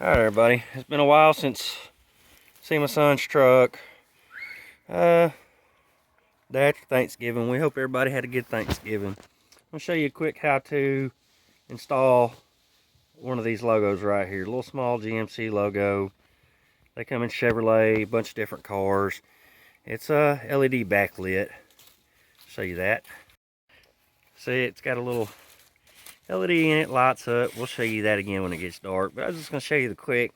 Alright everybody, it's been a while since seen my son's truck. Day after Thanksgiving. We hope everybody had a good Thanksgiving. I'm going to show you a quick how to install one of these logos right here. A little small GMC logo. They come in Chevrolet, a bunch of different cars. It's a LED backlit. Show you that. See, it's got a little LED in it, lights up. We'll show you that again when it gets dark. But I was just going to show you the quick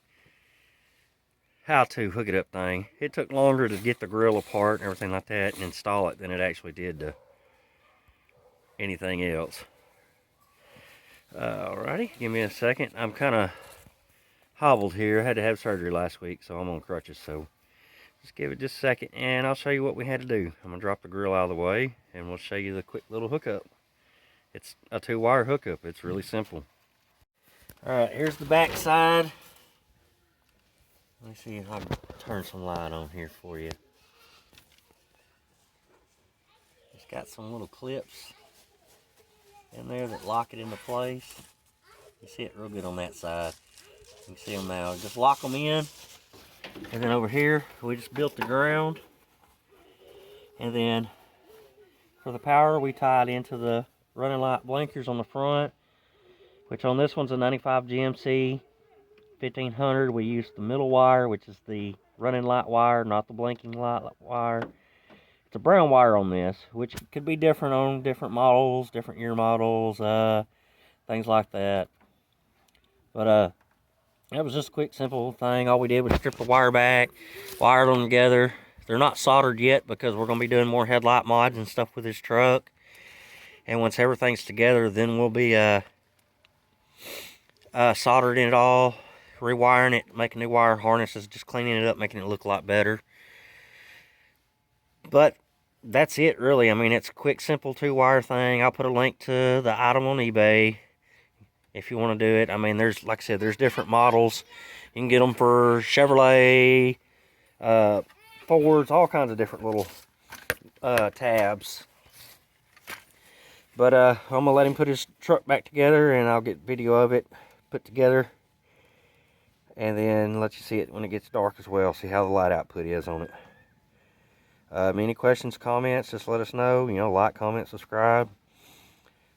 how to hook it up thing. It took longer to get the grill apart and everything like that and install it than it actually did to anything else. Alrighty, give me a second. I'm kind of hobbled here. I had to have surgery last week, so I'm on crutches. So just give it just a second and I'll show you what we had to do. I'm going to drop the grill out of the way and we'll show you the quick little hookup. It's a 2-wire hookup. It's really simple. Alright, here's the back side. Let me see if I can turn some light on here for you. It's got some little clips in there that lock it into place. You see it real good on that side. You can see them now. Just lock them in. And then over here, we just built the ground. And then for the power, we tied into the running light blinkers on the front, which on this one's a 95 GMC 1500. We used the middle wire, which is the running light wire, not the blinking light wire. It's a brown wire on this, which could be different on different models, different year models, things like that. But that was just a quick, simple thing. All we did was strip the wire back, wired them together. They're not soldered yet because we're going to be doing more headlight mods and stuff with this truck. And once everything's together, then we'll be soldering it all, rewiring it, making new wire harnesses, just cleaning it up, making it look a lot better. But that's it, really. I mean, it's a quick, simple 2-wire thing. I'll put a link to the item on eBay if you want to do it. I mean, there's, like I said, there's different models. You can get them for Chevrolet, Fords, all kinds of different little tabs. But I'm going to let him put his truck back together, and I'll get video of it put together. And then let you see it when it gets dark as well. See how the light output is on it. Any questions, comments, just let us know. You know, like, comment, subscribe.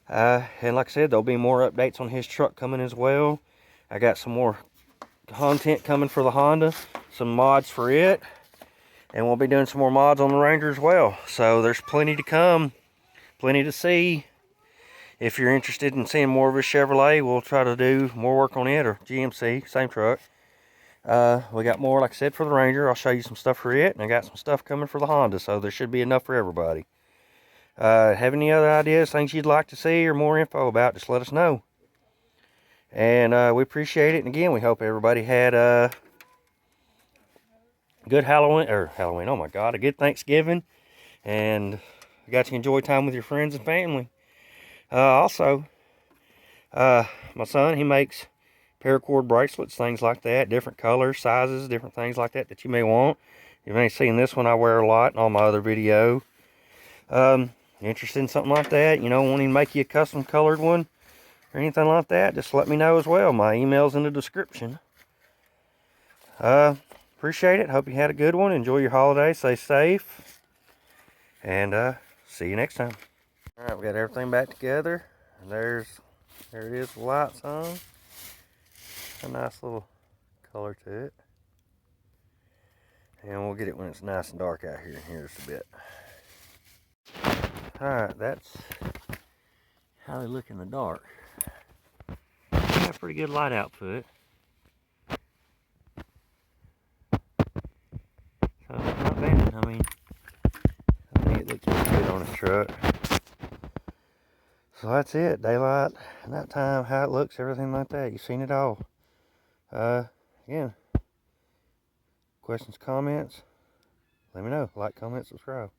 And like I said, there'll be more updates on his truck coming as well. I got some more content coming for the Honda. Some mods for it. And we'll be doing some more mods on the Ranger as well. So there's plenty to come. Plenty to see. If you're interested in seeing more of his Chevrolet, we'll try to do more work on it, or GMC, same truck. We got more, like I said, for the Ranger. I'll show you some stuff for it, and I got some stuff coming for the Honda, so there should be enough for everybody. Have any other ideas, things you'd like to see, or more info about, just let us know. And we appreciate it, and again, we hope everybody had a good Halloween, oh my God, a good Thanksgiving, and got to enjoy time with your friends and family. Also, my son, he makes paracord bracelets, things like that, different colors, sizes, different things like that that you may want. You may have seen this one I wear a lot in all my other video. Interested in something like that, you know, wanting to make you a custom colored one or anything like that, just let me know as well. My email's in the description. Appreciate it. Hope you had a good one. Enjoy your holiday. Stay safe. And see you next time. Alright, we got everything back together. There it is, the lights on. A nice little color to it. And we'll get it when it's nice and dark out here in just a bit. Alright, that's how they look in the dark. Got a pretty good light output. So, not bad. I mean, I think it looks pretty good on the truck. So that's it, daylight, nighttime, how it looks, everything like that. You've seen it all. Again, questions, comments, let me know. Like, comment, subscribe.